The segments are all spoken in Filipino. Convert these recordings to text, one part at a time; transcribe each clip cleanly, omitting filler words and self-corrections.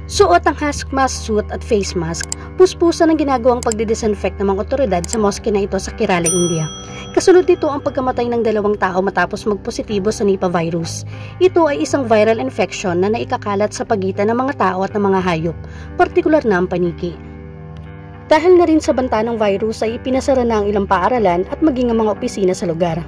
Suot ang hazmat suit at face mask, puspusan ang ginagawang pagdidisinfect ng mga otoridad sa mosque na ito sa Kerala, India. Kasunod nito ang pagkamatay ng 2 tao matapos magpositibo sa Nipah virus. Ito ay isang viral infection na naikakalat sa pagitan ng mga tao at ng mga hayop, partikular na ang paniki. Dahil na rin sa banta ng virus ay ipinasara na ang ilang paaralan at maging ang mga opisina sa lugar.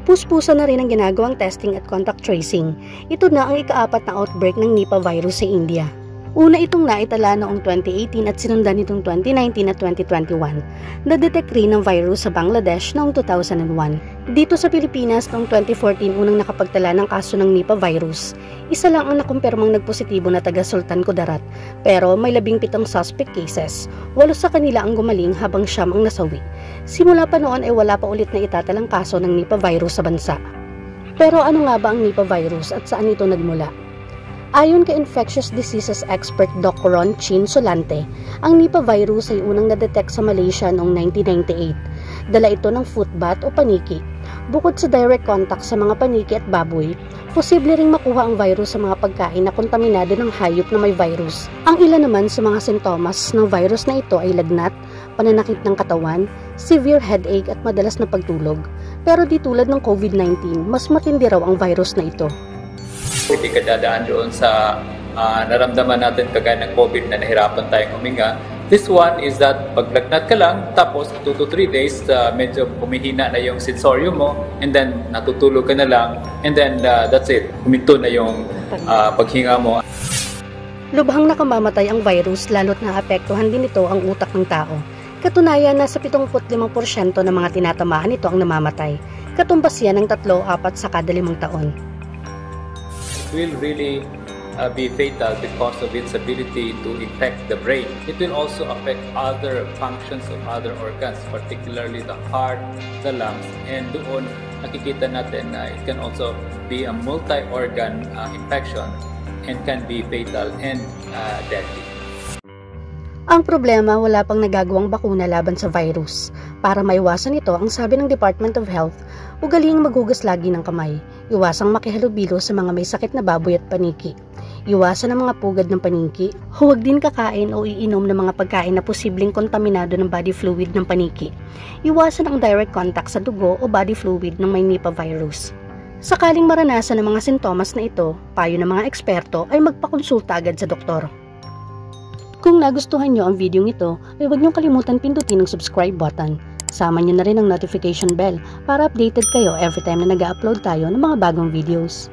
Puspusan na rin ang ginagawang testing at contact tracing. Ito na ang ika-4 na outbreak ng Nipah virus sa India. Una itong naitala noong 2018 at sinundan nitong 2019 at 2021. Na-detect rin ng virus sa Bangladesh noong 2001. Dito sa Pilipinas noong 2014 unang nakapagtala ng kaso ng Nipah virus. Isa lang ang nakumpirmang nagpositibo na taga Sultan Kudarat, pero may 17 suspect cases. 8 sa kanila ang gumaling habang 9 ang nasawi. Simula pa noon ay wala pa ulit na itatalang kaso ng Nipah virus sa bansa. Pero ano nga ba ang Nipah virus at saan ito nagmula? Ayon kay infectious diseases expert Dr. Ron Chin Solante, ang Nipah virus ay unang na-detect sa Malaysia noong 1998. Dala ito ng foot bath o paniki. Bukod sa direct contact sa mga paniki at baboy, posible ring makuha ang virus sa mga pagkain na kontaminado ng hayop na may virus. Ang ilan naman sa mga sintomas ng virus na ito ay lagnat, pananakit ng katawan, severe headache at madalas na pagtulog. Pero di tulad ng COVID-19, mas matindi raw ang virus na ito. Hindi ka dadaan doon sa naramdaman natin kagaya ng COVID na nahirapan tayong huminga. This one is that paglagnat ka lang, tapos 2 to 3 days, medyo pumihina na yung sensorium mo, and then natutulog ka na lang, and then that's it. Huminto na yung paghinga mo. Lubhang nakamamatay ang virus lalo't naapektuhan din ito ang utak ng tao. Katunayan, nasa 75% ng mga tinatamaan nito ang namamatay. Katumbas yan ng 3-4 sa kada 5 taon. Will really be fatal because of its ability to infect the brain. It will also affect other functions of other organs, particularly the heart, the lungs, and doon nakikita natin na it can also be a multi-organ infection and can be fatal and deadly. Ang problema, wala pang nagagawang bakuna laban sa virus. Para maiwasan ito, ang sabi ng Department of Health, ugaliing maghugas lagi ng kamay. Iwasang makihalubilo sa mga may sakit na baboy at paniki. Iwasan ang mga pugad ng paniki. Huwag din kakain o iinom ng mga pagkain na posibleng kontaminado ng body fluid ng paniki. Iwasan ang direct contact sa dugo o body fluid ng may Nipah virus. Sakaling maranasan ng mga sintomas na ito, payo ng mga eksperto ay magpakonsulta agad sa doktor. Kung nagustuhan nyo ang video ito, ay huwag niyong kalimutan pindutin ang subscribe button. Sama nyo na rin ang notification bell para updated kayo every time na nag-upload tayo ng mga bagong videos.